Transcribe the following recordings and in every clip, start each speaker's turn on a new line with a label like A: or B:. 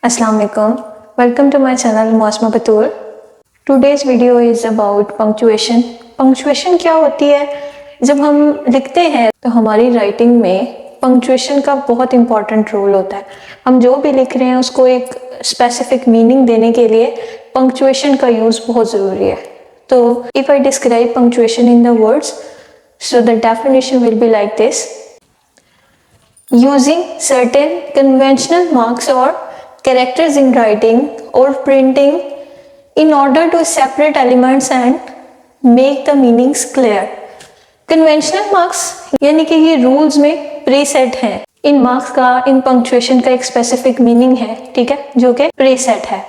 A: Assalamu alaikum. Welcome to my channel Mosma Batur. Today's video is about punctuation. Punctuation क्या होती है? जब हम लिखते हैं तो हमारी राइटिंग में पंक्चुएशन का बहुत इंपॉर्टेंट रोल होता है. हम जो भी लिख रहे हैं उसको एक स्पेसिफिक मीनिंग देने के लिए पंक्चुएशन का यूज़ बहुत ज़रूरी है. तो if I describe punctuation in the words, so the definition will be like this: using certain conventional marks or characters in writing or printing in order to separate elements and make the meanings clear. Conventional marks यानी कि ये rules में preset हैं. इन marks का, इन punctuation का एक specific meaning है, ठीक है, जो कि preset है.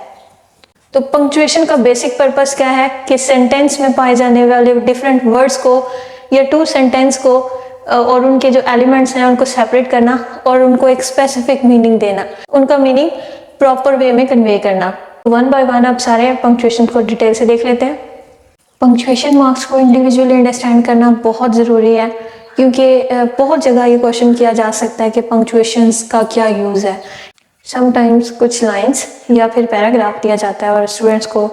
A: तो punctuation का basic purpose क्या है कि sentence में पाए जाने वाले different words को या two sentence को और उनके जो एलिमेंट्स हैं उनको सेपरेट करना और उनको एक स्पेसिफिक मीनिंग देना, उनका मीनिंग प्रॉपर वे में कन्वे करना. वन बाय वन आप सारे पंक्चुएशन को डिटेल से देख लेते हैं. पंक्चुएशन मार्क्स को इंडिविजुअली अंडरस्टैंड करना बहुत ज़रूरी है क्योंकि बहुत जगह ये क्वेश्चन किया जा सकता है कि पंक्चुएशंस का क्या यूज़ है. समटाइम्स कुछ लाइंस या फिर पैराग्राफ दिया जाता है और स्टूडेंट्स को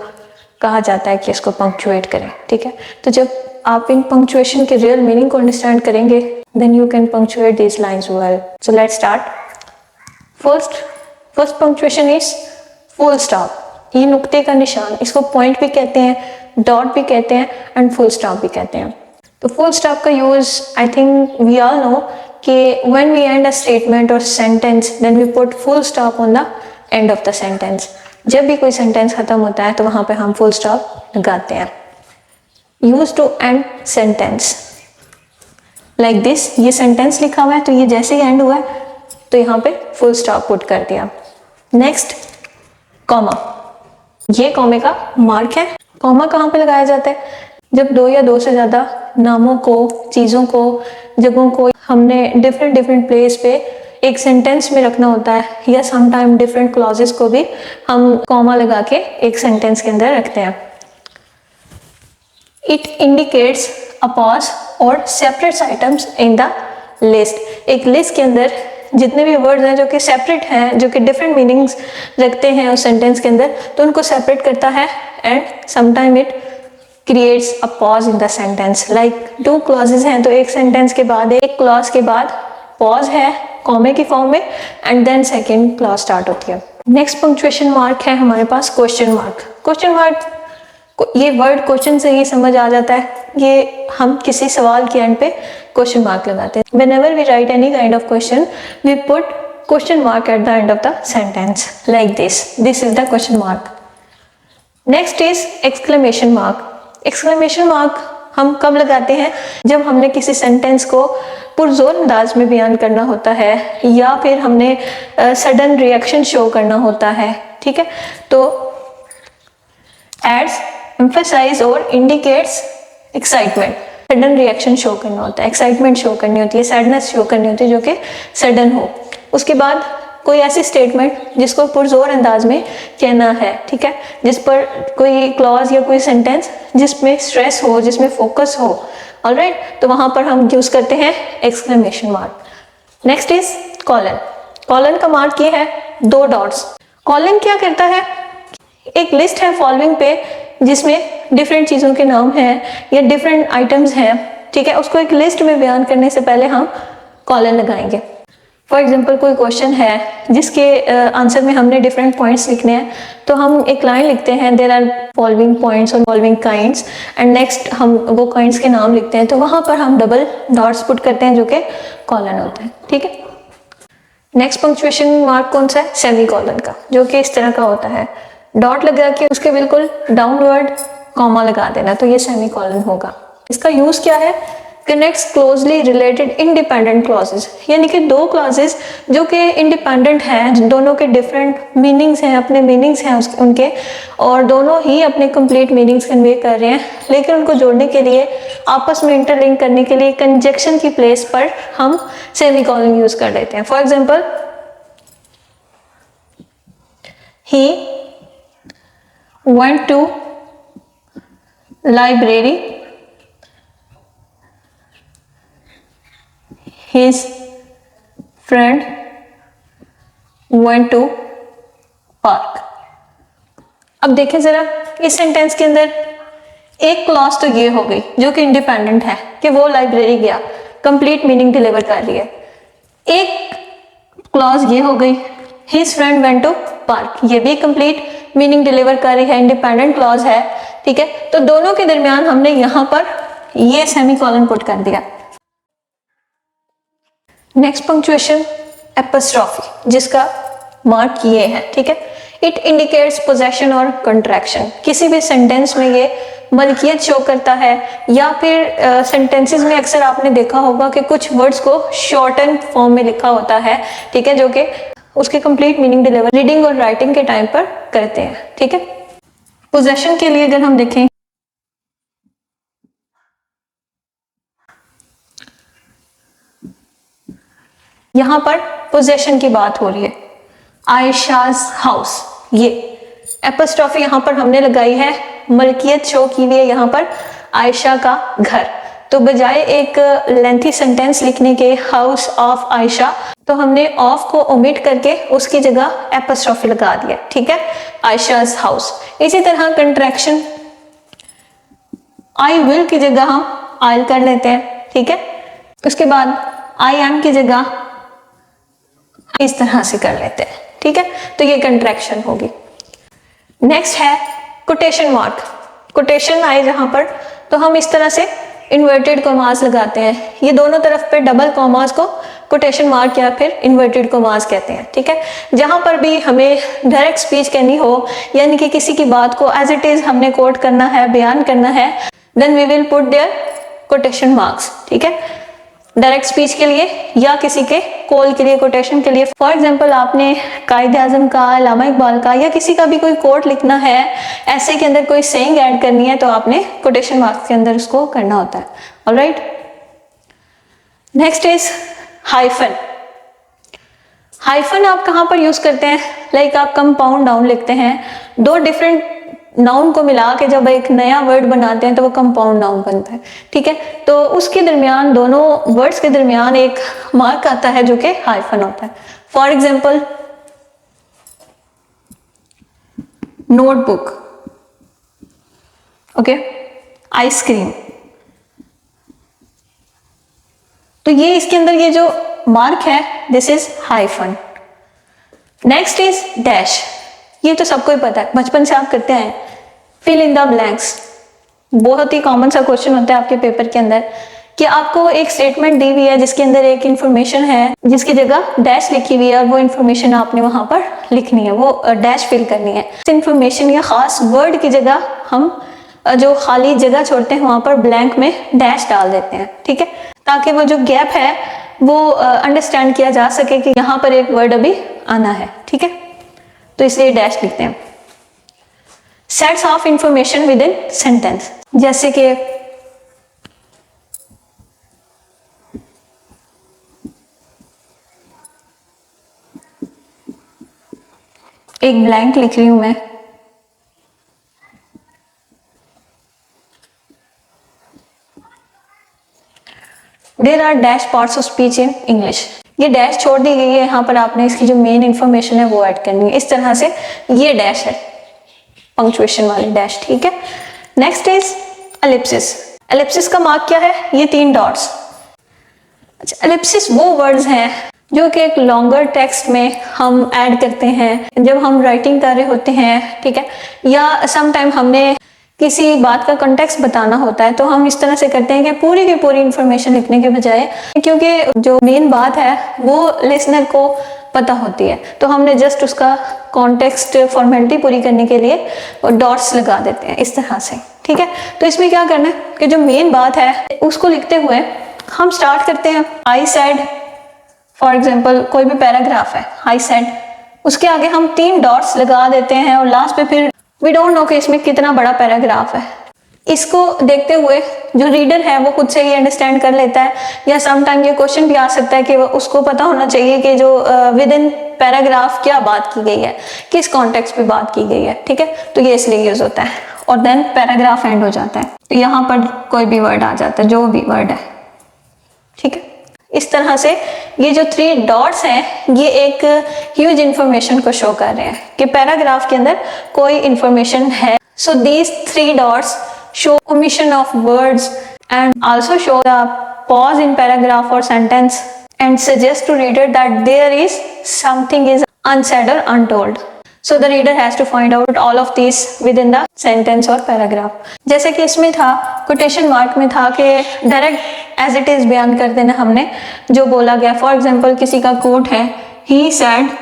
A: कहा जाता है कि इसको पंक्चुएट करें, ठीक है. तो जब आप इन पंक्चुएशन के रियल मीनिंग को अंडरस्टैंड करेंगे then you can punctuate this lines well. So let's start. First punctuation is full stop. ये नुक्ते का निशान, इसको पॉइंट भी कहते हैं, डॉट भी कहते हैं एंड फुल स्टॉप भी कहते हैं. तो फुल स्टॉप का use I think we all know कि when we end a statement और sentence then we put full stop on the end of the sentence. जब भी कोई सेंटेंस खत्म होता है तो वहां पे हम फुल स्टॉप लगाते हैं. Use to end sentence like this. ये सेंटेंस लिखा हुआ है तो ये जैसे ही एंड हुआ है तो यहाँ पे फुल स्टॉप पुट कर दिया. Next comma. ये कॉमे का मार्क है. कॉमा कहाँ पे लगाया जाता है? जब दो या दो से ज्यादा नामों को, चीजों को, जगहों को हमने डिफरेंट प्लेस पे एक सेंटेंस में रखना होता है या समटाइम डिफरेंट क्लॉजेस को भी हम कॉमा लगा के एक सेंटेंस के अंदर रखते हैं. It indicates a pause or separates items in the list. एक लिस्ट के अंदर जितने भी वर्ड्स हैं जो कि सेपरेट हैं, जो कि डिफरेंट मीनिंग्स रखते हैं उस सेंटेंस के अंदर, तो उनको सेपरेट करता है and sometime it creates a pause in the sentence. Like two clauses हैं तो एक सेंटेंस के बाद, एक क्लॉज के बाद पॉज है कॉमे की फॉर्म में and then second clause start होती है. नेक्स्ट पंक्चुएशन मार्क है हमारे पास क्वेश्चन मार्क. क्वेश्चन मार्क, ये वर्ड क्वेश्चन से ही समझ आ जाता है, ये हम किसी सवाल के एंड पे क्वेश्चन मार्क लगाते हैं. Whenever we write any kind of question, we put question mark at the end of the sentence like this. This is the question mark. Next is exclamation mark. Exclamation mark हम कब लगाते हैं? जब हमने किसी sentence को पुरजोर अंदाज में बयान करना होता है या फिर हमने सडन रिएक्शन शो करना होता है, ठीक है. तो adds, emphasize और indicates excitement. Sudden reaction show करना होता है, एक्साइटमेंट शो करनी होती है, सैडनेस शो करनी होती है जो कि सडन हो. उसके बाद कोई ऐसी स्टेटमेंट जिसको पुरजोर अंदाज में कहना है, ठीक है, जिस पर कोई क्लॉज या कोई सेंटेंस जिसमें स्ट्रेस हो, जिसमें फोकस हो, ऑलराइट, तो वहां पर हम यूज करते हैं exclamation mark. Next is colon. Colon का मार्क ये है दो डॉट्स. कॉलन क्या करता है? एक लिस्ट है फॉलोइंग पे जिसमें डिफरेंट चीज़ों के नाम हैं या डिफरेंट आइटम्स हैं, ठीक है. उसको एक लिस्ट में बयान करने से पहले हम कॉलन लगाएंगे. फॉर एग्जांपल कोई क्वेश्चन है जिसके आंसर में हमने डिफरेंट पॉइंट्स लिखने हैं, तो हम एक लाइन लिखते हैं देयर आर फॉलोइंग पॉइंट्स और फॉलोइंग काइंड्स एंड नेक्स्ट हम वो काइंड्स के नाम लिखते हैं, तो वहाँ पर हम डबल डॉट्स पुट करते हैं जो कि कॉलन होता है, ठीक है. नेक्स्ट पंक्चुएशन मार्क कौन सा है? सेमी कॉलन का, जो कि इस तरह का होता है. डॉट लगा के उसके बिल्कुल डाउनवर्ड कॉमा लगा देना, तो ये सेमी कॉलन होगा. इसका यूज क्या है? Connects closely related independent clauses. यानी कि दो क्लॉजेस जो कि इंडिपेंडेंट हैं, दोनों के डिफरेंट मीनिंग्स हैं, अपने मीनिंग्स हैं उनके, और दोनों ही अपने कंप्लीट मीनिंग्स कन्वे कर रहे हैं, लेकिन उनको जोड़ने के लिए, आपस में इंटरलिंक करने के लिए कंजक्शन की प्लेस पर हम सेमी कॉलन यूज कर लेते हैं. For example, he went to library, his friend went to park. अब देखें जरा इस सेंटेंस के अंदर एक क्लॉज तो ये हो गई जो कि इंडिपेंडेंट है कि वो लाइब्रेरी गया, कंप्लीट मीनिंग डिलीवर कर रही है। एक क्लॉज ये हो गई his friend went to park, ये भी कंप्लीट मीनिंग डिलीवर कर रही है, इंडिपेंडेंट क्लॉज है, ठीक है। तो दोनों के दरमियान हमने यहां पर ये सेमीकोलन पुट कर दिया। नेक्स्ट पंक्चुएशन एपोस्ट्रोफी, जिसका मार्क ये है, ठीक है। इट इंडिकेट्स पोजेशन और कंट्रैक्शन। किसी भी सेंटेंस में ये मलकियत शो करता है, या फिर सेंटेंसेस में अक्सर आपने देखा होगा कि कुछ वर्ड्स को शॉर्टन फॉर्म में लिखा होता है, ठीक है, जो कि उसके कंप्लीट मीनिंग डिलीवर रीडिंग और राइटिंग के टाइम पर करते हैं, ठीक है। पोजेशन के लिए अगर हम देखें, यहां पर पोजेशन की बात हो रही है, आयशाज हाउस, ये एपोस्ट्रोफी यहां पर हमने लगाई है, मलकियत शो की हुई है यहां पर आयशा का घर। तो बजाय एक लेंथी सेंटेंस लिखने के हाउस ऑफ आयशा, तो हमने ऑफ को ओमिट करके उसकी जगह एपोस्ट्रोफी लगा दिया, ठीक है, आयशाज हाउस। इसी तरह कंट्रैक्शन, आई विल की जगह हम आइल कर लेते हैं, ठीक है। उसके बाद आई एम की जगह इस तरह से कर लेते हैं, ठीक है। तो ये कंट्रैक्शन होगी। नेक्स्ट है कोटेशन मार्क। कोटेशन आए जहां पर, तो हम इस तरह से इन्वर्टेड कॉमास लगाते हैं। ये दोनों तरफ पे डबल कॉमास को कोटेशन मार्क या फिर इन्वर्टेड कॉमास कहते हैं, ठीक है। जहां पर भी हमें डायरेक्ट स्पीच करनी हो, यानी कि किसी की बात को एज इट इज हमने कोट करना है, बयान करना है, then we will put there quotation marks, ठीक है। डायरेक्ट स्पीच के लिए या किसी के कॉल के लिए, कोटेशन के लिए, फॉर एग्जांपल आपने कायद-ए-आज़म का, अल्लामा इकबाल का या किसी का भी कोई कोट लिखना है, ऐसे के अंदर कोई सेइंग ऐड करनी है, तो आपने कोटेशन मार्क्स के अंदर उसको करना होता है। Alright, next is hyphen. Hyphen आप कहां पर यूज करते हैं? लाइक आप कंपाउंड नाउन लिखते हैं, दो डिफरेंट नाउन को मिला के जब एक नया वर्ड बनाते हैं तो वो कंपाउंड नाउन बनता है, ठीक है। तो उसके दरमियान, दोनों वर्ड्स के दरमियान एक मार्क आता है जो कि हाइफन होता है। For example notebook, okay, ice cream. तो ये इसके अंदर ये जो मार्क है, this is hyphen. Next is dash. ये तो सबको ही पता है, बचपन से आप करते हैं, फिल इन द ब्लैंक्स। बहुत ही कॉमन सा क्वेश्चन होता है आपके पेपर के अंदर कि आपको एक स्टेटमेंट दी हुई है जिसके अंदर एक इंफॉर्मेशन है जिसकी जगह डैश लिखी हुई है, और वो इंफॉर्मेशन आपने वहां पर लिखनी है, वो डैश फिल करनी है। इस इंफॉर्मेशन या खास वर्ड की जगह हम जो खाली जगह छोड़ते हैं वहां पर ब्लैंक में डैश डाल देते हैं, ठीक है, ताकि वो जो गैप है वो अंडरस्टैंड किया जा सके कि यहाँ पर एक वर्ड अभी आना है, ठीक है। तो इसलिए डैश लिखते हैं। Sets of information within sentence, जैसे कि एक ब्लैंक लिख रही हूं मैं, there are dash parts of speech in English. ये डैश छोड़ दी गई है, यहाँ पर आपने इसकी जो मेन इंफॉर्मेशन है वो ऐड करनी है। इस तरह से ये डैश है, पंक्चुएशन वाली डैश, ठीक है। Next is Ellipsis. एलिप्सिस का मार्क क्या है? ये 3 डॉट्स। अच्छा, एलिप्सिस वो वर्ड्स हैं जो कि एक लॉन्गर टेक्स्ट में हम ऐड करते हैं जब हम राइटिंग कर रहे होते हैं, ठीक है, या समटाइम हमने किसी बात का कॉन्टेक्स्ट बताना होता है, तो हम इस तरह से करते हैं कि पूरी की पूरी इंफॉर्मेशन लिखने के बजाय, क्योंकि जो मेन बात है वो लिसनर को पता होती है, तो हमने जस्ट उसका कॉन्टेक्स्ट फॉर्मेलिटी पूरी करने के लिए डॉट्स लगा देते हैं इस तरह से, ठीक है। तो इसमें क्या करना है कि जो मेन बात है उसको लिखते हुए हम स्टार्ट करते हैं आई सेड। फॉर एग्जाम्पल कोई भी पैराग्राफ है, आई सेड, उसके आगे हम 3 डॉट्स लगा देते हैं और लास्ट पे फिर वी डोंट नो कि इसमें कितना बड़ा पैराग्राफ है। इसको देखते हुए जो रीडर है वो खुद से ही अंडरस्टैंड कर लेता है, या समटाइम ये क्वेश्चन भी आ सकता है कि उसको पता होना चाहिए कि जो विद इन पैराग्राफ क्या बात की गई है, किस कॉन्टेक्स्ट पे बात की गई है, ठीक है। तो ये इसलिए यूज होता है, और देन पैराग्राफ एंड हो जाता है। तो यहाँ पर कोई भी वर्ड आ जाता है, जो भी वर्ड है, ठीक है। इस तरह से ये जो 3 डॉट्स हैं ये एक ह्यूज इंफॉर्मेशन को शो कर रहे हैं कि पैराग्राफ के अंदर कोई इंफॉर्मेशन है. So these 3 dots show omission of words and also show the pause in paragraph or sentence and suggest to reader that there is something is unsaid or untold. So the reader has to find out all of these within the sentence or paragraph. जैसे कि इसमें था quotation mark में था कि direct as it is बयान कर देना हमने जो बोला गया. For example किसी का quote है he said,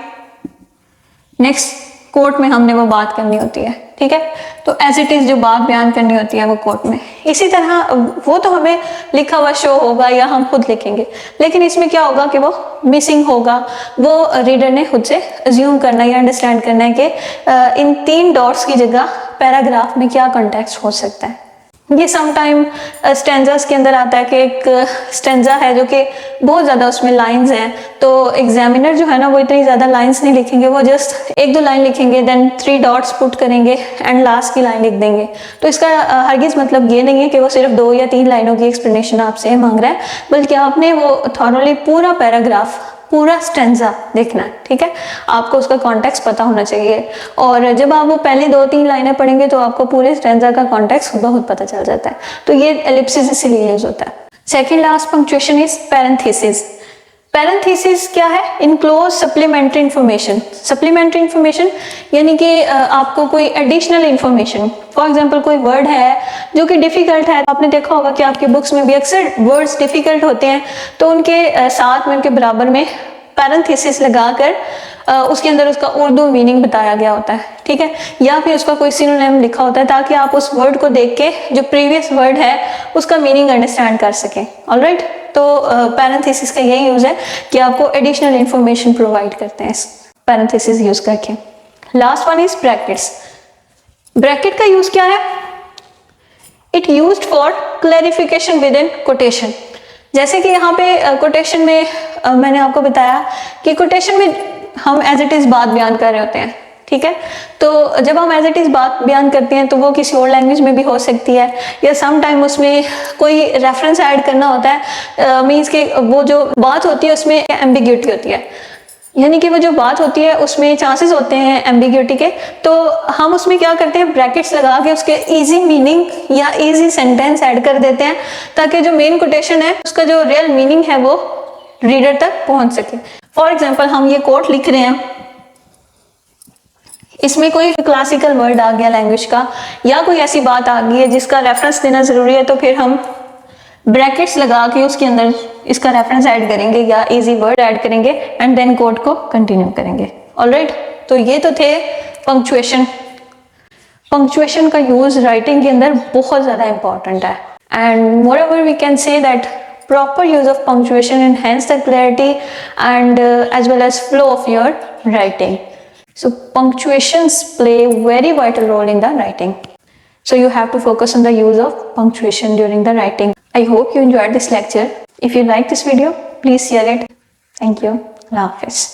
A: next कोर्ट में हमने वो बात करनी होती है, ठीक है. तो एज इट इज जो बात बयान करनी होती है वो कोर्ट में. इसी तरह वो तो हमें लिखा हुआ शो होगा या हम खुद लिखेंगे, लेकिन इसमें क्या होगा कि वो मिसिंग होगा. वो रीडर ने खुद से अज्यूम करना या अंडरस्टैंड करना है कि इन 3 डॉट्स की जगह पैराग्राफ में क्या कॉन्टेक्स्ट हो सकता है. ये समटाइम स्टेंजास के अंदर आता है कि एक स्टेंजा है जो कि बहुत ज़्यादा उसमें लाइंस हैं, तो एग्जामिनर जो है ना वो इतनी ज़्यादा लाइंस नहीं लिखेंगे, वो जस्ट 1-2 लाइन लिखेंगे, देन 3 डॉट्स पुट करेंगे एंड लास्ट की लाइन लिख देंगे. तो इसका हरगिज़ मतलब ये नहीं है कि वो सिर्फ 2 या 3 लाइनों की एक्सप्लेनेशन आपसे मांग रहा है, बल्कि आपने वो थॉरली पूरा पैराग्राफ, पूरा स्टेंजा देखना है, ठीक है. आपको उसका कॉन्टेक्स्ट पता होना चाहिए, और जब आप वो पहली 2-3 लाइनें पढ़ेंगे तो आपको पूरे स्टेंजा का कॉन्टेक्स्ट बहुत पता चल जाता है. तो ये एलिप्सिस इसीलिए यूज होता है. Second last punctuation is parenthesis. Parenthesis क्या है? Enclose supplementary information. Supplementary information यानी कि आपको कोई एडिशनल इंफॉर्मेशन, फॉर एग्जांपल कोई वर्ड है जो कि डिफिकल्ट है. आपने देखा होगा कि आपकी बुक्स में भी अक्सर वर्ड्स डिफिकल्ट होते हैं, तो उनके साथ में, उनके बराबर में पैरेंथेसिस लगाकर उसके अंदर उसका उर्दू मीनिंग बताया गया होता है, ठीक है, या फिर उसका कोई सिनोनिम लिखा होता है ताकि आप उस वर्ड को देख के जो प्रीवियस वर्ड है उसका मीनिंग अंडरस्टैंड कर सकें. ऑलराइट, तो पैरेंथेसिस का यही यूज है कि आपको एडिशनल इंफॉर्मेशन प्रोवाइड करते हैं पैरेंथेसिस यूज करके. Last one is brackets. Bracket का यूज क्या है? It used for clarification with in quotation. जैसे कि यहाँ पे कोटेशन में मैंने आपको बताया कि कोटेशन में हम एज इट इज बात बयान कर रहे होते हैं, ठीक है. तो जब हम एज इट इज बात बयान करते हैं तो वो किसी और लैंग्वेज में भी हो सकती है, या सम टाइम उसमें कोई रेफरेंस ऐड करना होता है. मीन्स कि वो जो बात होती है उसमें एम्बिग्यूटी होती है, यानी कि वो जो बात होती है उसमें चांसेस होते हैं एम्बिग्यूटी के. तो हम उसमें क्या करते हैं, ब्रैकेट्स लगा के उसके इजी मीनिंग या इजी सेंटेंस ऐड कर देते हैं ताकि जो मेन कोटेशन है उसका जो रियल मीनिंग है वो रीडर तक पहुंच सके. फॉर एग्जाम्पल हम ये कोट लिख रहे हैं, इसमें कोई क्लासिकल वर्ड आ गया लैंग्वेज का, या कोई ऐसी बात आ गई है जिसका रेफरेंस देना जरूरी है, तो फिर हम ब्रैकेट्स लगा के उसके अंदर इसका रेफरेंस ऐड करेंगे या इजी वर्ड ऐड करेंगे एंड देन कोड को कंटिन्यू करेंगे. ऑलराइट, तो ये तो थे पंक्चुएशन. पंक्चुएशन का यूज राइटिंग के अंदर बहुत ज्यादा इंपॉर्टेंट है, and moreover we can say that proper use of punctuation enhance the clarity and as well as flow of your writing. So punctuations play a very vital role in the writing. So you have to focus on the use of punctuation during the writing. I hope you enjoyed this lecture. If you like this video, please share it. Thank you. Allah Hafiz.